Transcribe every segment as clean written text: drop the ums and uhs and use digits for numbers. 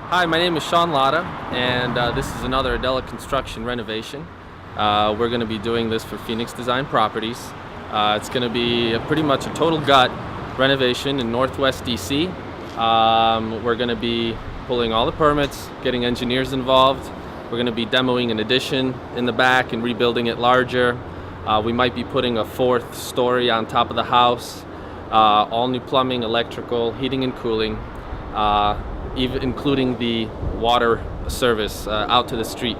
Hi, my name is Sean Latta, and this is another Adela construction renovation. We're going to be doing this for Phoenix Design Properties. It's going to be pretty much a total gut renovation in Northwest DC. We're going to be pulling all the permits, getting engineers involved. We're going to be demoing an addition in the back and rebuilding it larger. We might be putting a fourth story on top of the house. All new plumbing, electrical, heating and cooling. Even including the water service out to the street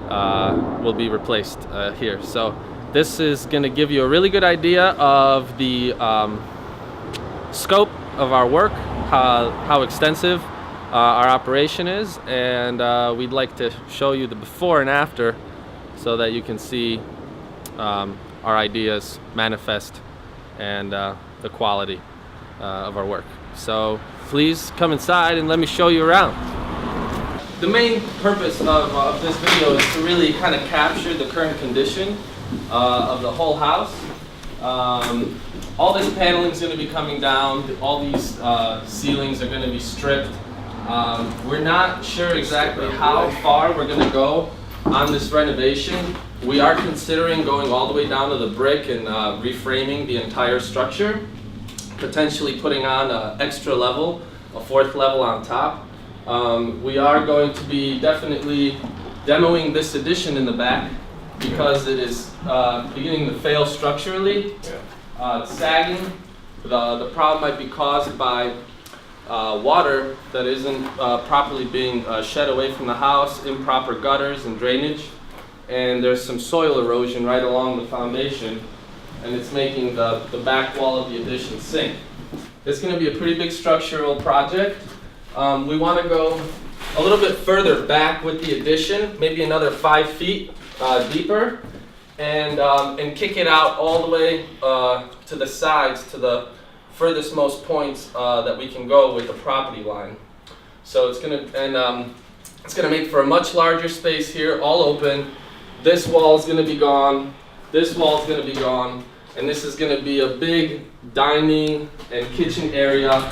will be replaced here. So this is going to give you a really good idea of the scope of our work, how extensive our operation is, and we'd like to show you the before and after so that you can see our ideas manifest and the quality of our work. So please come inside and let me show you around. The main purpose of this video is to really kind of capture the current condition of the whole house. All this paneling is going to be coming down. All these ceilings are going to be stripped. We're not sure exactly how far we're going to go on this renovation. We are considering going all the way down to the brick and reframing the entire structure, potentially putting on an extra level, a fourth level on top. We are going to be definitely demoing this addition in the back because it is beginning to fail structurally. It's sagging. The problem might be caused by water that isn't properly being shed away from the house, improper gutters and drainage, and there's some soil erosion right along the foundation, and it's making the back wall of the addition sink. It's going to be a pretty big structural project. We want to go a little bit further back with the addition, maybe another 5 feet deeper, and kick it out all the way to the sides, to the furthest most points that we can go with the property line. So it's going to make for a much larger space here, all open. This wall is going to be gone. This wall is going to be gone. And this is going to be a big dining and kitchen area.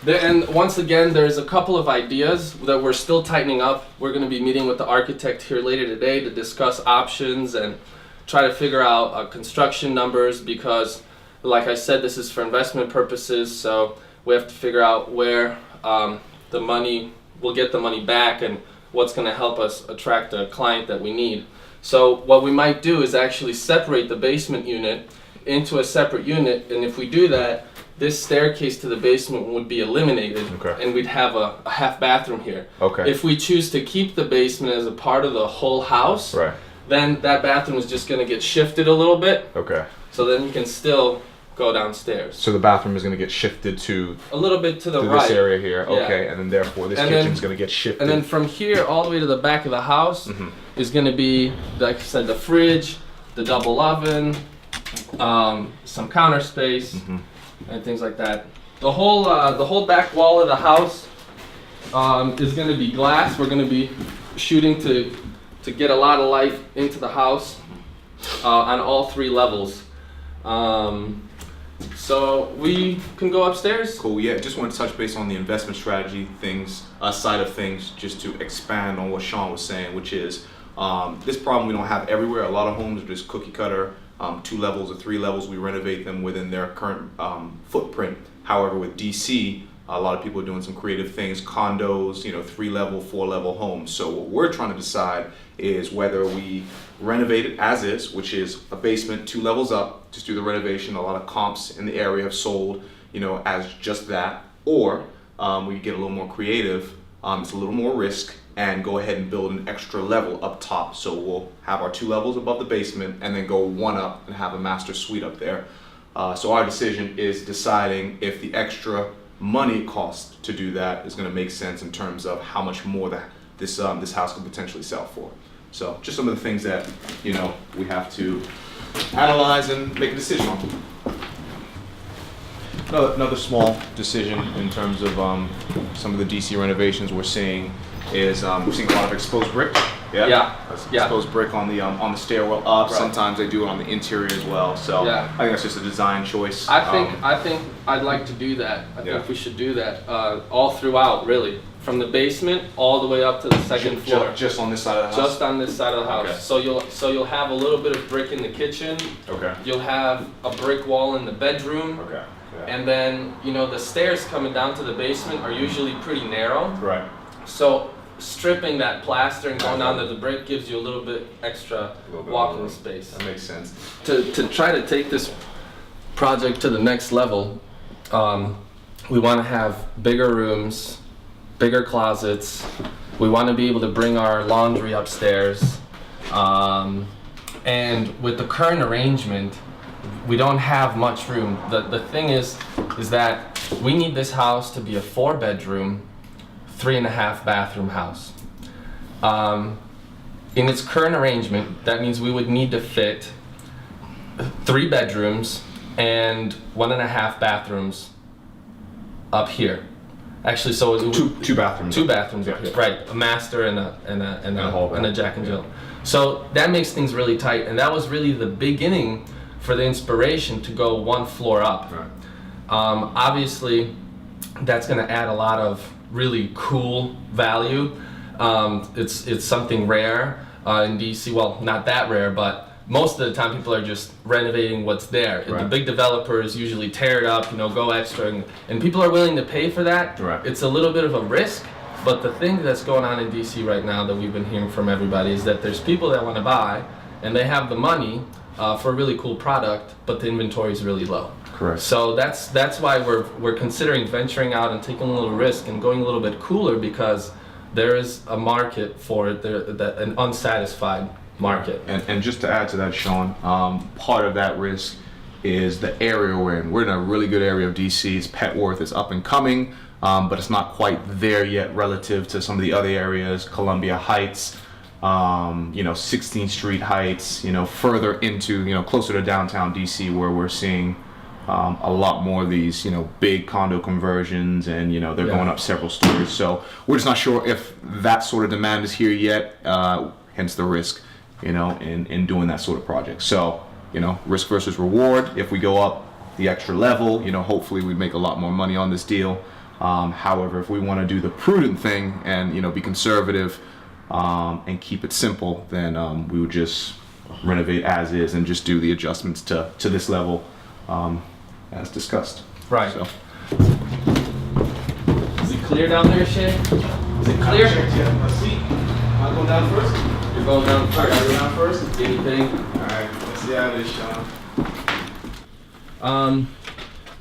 And once again, there's a couple of ideas that we're still tightening up. We're going to be meeting with the architect here later today to discuss options and try to figure out construction numbers because, like I said, this is for investment purposes. So we have to figure out where we'll get the money back and what's going to help us attract a client that we need. So what we might do is actually separate the basement unit into a separate unit, and if we do that, this staircase to the basement would be eliminated, and we'd have a half bathroom here. If we choose to keep the basement as a part of the whole house, then that bathroom is just going to get shifted a little bit. So then you can still go downstairs. So the bathroom is going to get shifted to a little bit to the right. This area here. And then therefore this kitchen is going to get shifted. And then from here all the way to the back of the house is going to be, like I said, the fridge, the double oven, some counter space, and things like that. The whole back wall of the house is going to be glass. We're going to be shooting to get a lot of light into the house on all 3 levels. So we can go upstairs. Cool. Yeah, just want to touch base on the investment strategy side of things, just to expand on what Sean was saying, which is this problem we don't have everywhere. A lot of homes are just cookie cutter, 2 levels or 3 levels. We renovate them within their current footprint. However, with DC, a lot of people are doing some creative things, condos, 3-level, 4-level homes. So what we're trying to decide is whether we renovate it as is, which is a basement 2 levels up, just do the renovation. A lot of comps in the area have sold, as just that, or we get a little more creative. It's a little more risk, and go ahead and build an extra level up top. So we'll have our 2 levels above the basement and then go 1 up and have a master suite up there. So our decision is deciding if the extra money cost to do that is going to make sense in terms of how much more this house could potentially sell for. So just some of the things that we have to analyze and make a decision on. Another small decision in terms of some of the DC renovations we're seeing is we're seeing a lot of exposed brick. Exposed brick on the stairwell up. Right. Sometimes they do it on the interior as well. So I think that's just a design choice. I think I'd like to do that. I think we should do that all throughout, really, from the basement all the way up to the second floor. Just on this side of the house? Just on this side of the house. Okay. So you'll have a little bit of brick in the kitchen. Okay. You'll have a brick wall in the bedroom. Okay. Yeah. And then, you know, the stairs coming down to the basement are usually pretty narrow. Right. So stripping that plaster and going down to the brick gives you a little bit extra walking space. That makes sense. To try to take this project to the next level, we want to have bigger rooms, bigger closets. We want to be able to bring our laundry upstairs. And with the current arrangement, we don't have much room. The thing is that we need this house to be a 4-bedroom, 3.5 bathroom house. In its current arrangement, that means we would need to fit 3 bedrooms and 1.5 bathrooms up here. Actually, so it would, two bathrooms. 2 bathrooms up here, right? A master and a Jack and Jill. Yeah. So that makes things really tight, and that was really the beginning for the inspiration to go 1 floor up. Right. Obviously, that's going to add a lot of really cool value. It's something rare in DC. Well, not that rare, but most of the time people are just renovating what's there. Right. The big developers usually tear it up, you know, go extra, and people are willing to pay for that. Right. It's a little bit of a risk, but the thing that's going on in DC right now that we've been hearing from everybody is that there's people that want to buy, and they have the money for a really cool product, but the inventory is really low. Correct. So that's why we're considering venturing out and taking a little risk and going a little bit cooler, because there is a market for it, an unsatisfied market. And just to add to that, Sean, part of that risk is the area we're in. We're in a really good area of DC's. Petworth is up and coming, but it's not quite there yet relative to some of the other areas, Columbia Heights, 16th Street Heights, further into, closer to downtown DC, where we're seeing a lot more of these, big condo conversions, and they're going up several stories. So we're just not sure if that sort of demand is here yet. Hence the risk, in doing that sort of project. So, risk versus reward. If we go up the extra level, hopefully we'd make a lot more money on this deal. However, if we want to do the prudent thing and be conservative and keep it simple, then we would just renovate as is and just do the adjustments to this level. As discussed. Right. So. Is it clear down there, Shay? Is it clear? Yeah, let's see. Am I going down first? You're going down first. I gotta go down first? Anything? Alright, let's see how it is, Sean.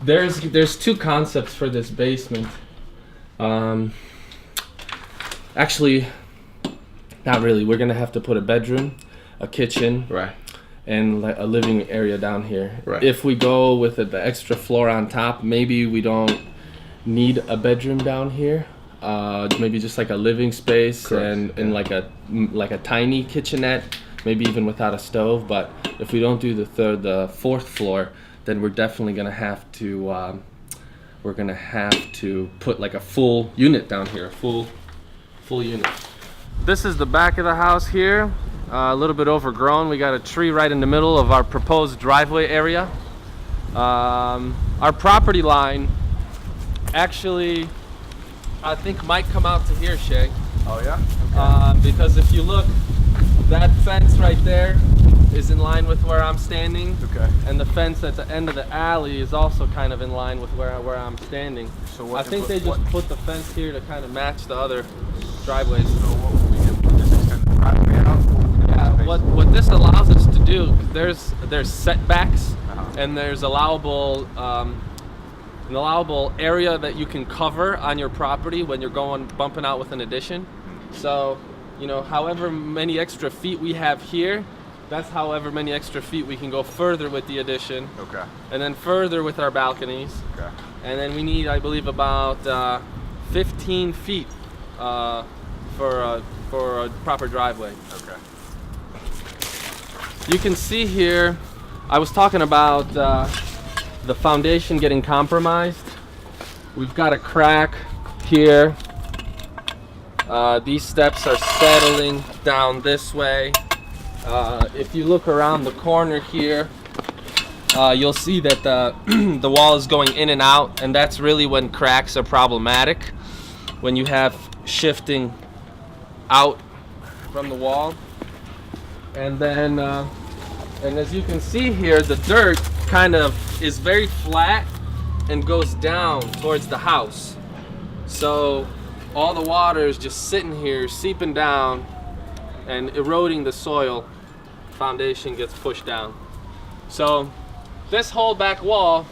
There's 2 concepts for this basement. Actually, not really. We're gonna have to put a bedroom, a kitchen, Right. and a living area down here. Right. If we go with the extra floor on top, maybe we don't need a bedroom down here. Maybe just like a living space. Correct. and like a tiny kitchenette, maybe even without a stove. But if we don't do the 4th floor, then we're definitely gonna have to put like a full unit down here, a full unit. This is the back of the house here. A little bit overgrown. We got a tree right in the middle of our proposed driveway area. Our property line actually, I think, might come out to here, Shay. Oh yeah? Okay. Because if you look, that fence right there is in line with where I'm standing. Okay. And the fence at the end of the alley is also kind of in line with where I'm standing. So I think they just put the fence here to kind of match the other driveways. So what would we do? Just extend the driveway out? Yeah, what this allows us to do, there's setbacks, and there's an allowable area that you can cover on your property when you're bumping out with an addition. So, however many extra feet we have here, that's however many extra feet we can go further with the addition. Okay. And then further with our balconies. Okay. And then we need, I believe, about 15 feet for a proper driveway. Okay. You can see here, I was talking about the foundation getting compromised. We've got a crack here. These steps are settling down this way. If you look around the corner here, you'll see that the wall is going in and out, and that's really when cracks are problematic. When you have shifting out from the wall. And then, and as you can see here, the dirt kind of is very flat and goes down towards the house. So all the water is just sitting here, seeping down and eroding the soil. Foundation gets pushed down. So this whole back wall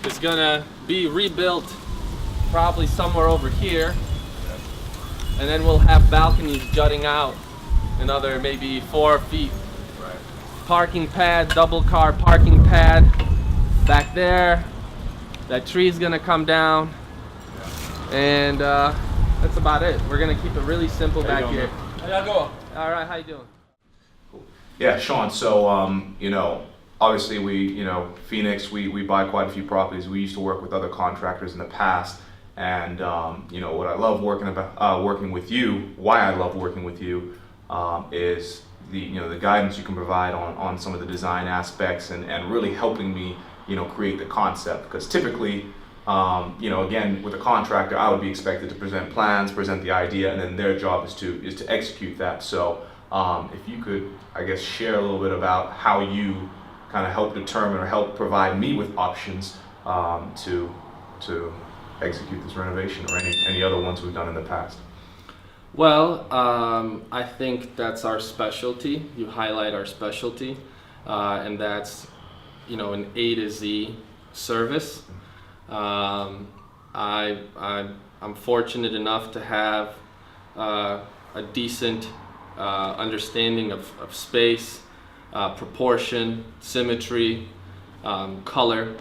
is gonna be rebuilt probably somewhere over here. And then we'll have balconies jutting out another maybe 4 feet. Right. Parking pad, double car parking pad back there. That tree's gonna come down. And that's about it. We're gonna keep it really simple back here. How y'all going? All right, how you doing? Yeah, Sean, so, obviously Phoenix, we buy quite a few properties. We used to work with other contractors in the past. And, what I love working with you, why I love working with you, is the guidance you can provide on some of the design aspects and really helping me, create the concept. Because typically, again, with a contractor, I would be expected to present plans, present the idea, and then their job is to execute that. So if you could, I guess, share a little bit about how you kind of help determine or help provide me with options to execute this renovation or any other ones we've done in the past. Well, I think that's our specialty. You highlight our specialty, and that's, an A to Z service. I'm fortunate enough to have a decent understanding of space, proportion, symmetry, color.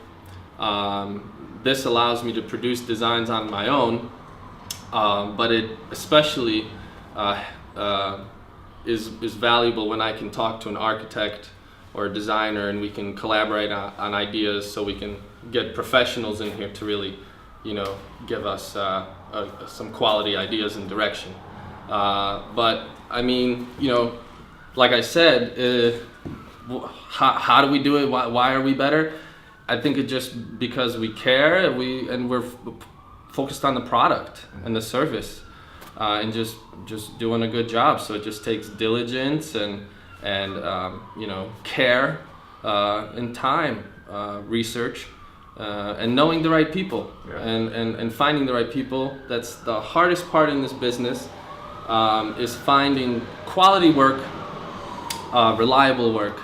This allows me to produce designs on my own, but it especially is valuable when I can talk to an architect or a designer and we can collaborate on ideas, so we can get professionals in here to really, give us some quality ideas and direction. But I mean, like I said, how do we do it? Why are we better? I think it just because we care and we're focused on the product and the service, and just doing a good job. So it just takes diligence and care and time, research, and knowing the right people. Yeah. and finding the right people. That's the hardest part in this business, is finding quality work, reliable work.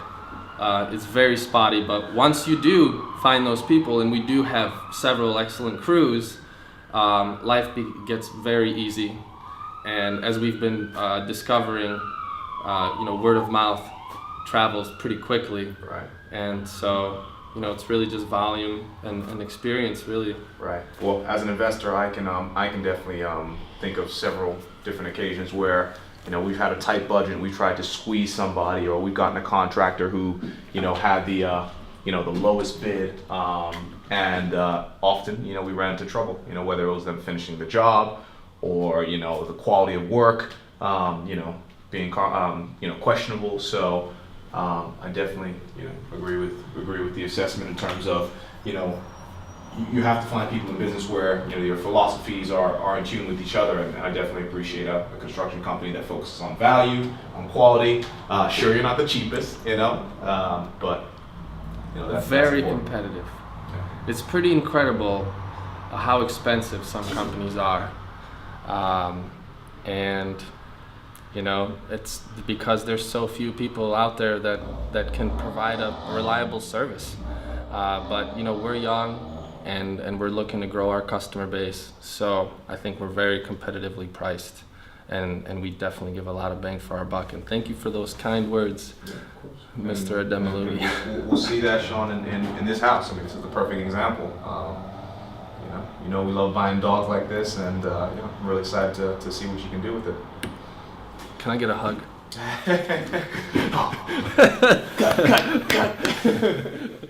It's very spotty, but once you do find those people, and we do have several excellent crews, life gets very easy. And as we've been discovering, word of mouth travels pretty quickly. Right. And so, it's really just volume and experience, really. Right. Well, as an investor, I can definitely think of several different occasions where we've had a tight budget and we tried to squeeze somebody, or we've gotten a contractor who had the the lowest bid, and often we ran into trouble. Whether it was them finishing the job, or the quality of work being questionable. So I definitely agree with the assessment in terms of you have to find people in business where your philosophies are in tune with each other, and I definitely appreciate a construction company that focuses on value, on quality. Sure, you're not the cheapest, but that's very important. competitive. Yeah. It's pretty incredible how expensive some companies are, and it's because there's so few people out there that can provide a reliable service. But we're young. And we're looking to grow our customer base, so I think we're very competitively priced, and we definitely give a lot of bang for our buck. And thank you for those kind words, Yeah, of course. Mr. Adela. We'll see that, Sean, in this house. I mean, this is the perfect example. We love buying dogs like this, and I'm really excited to see what you can do with it. Can I get a hug? Cut.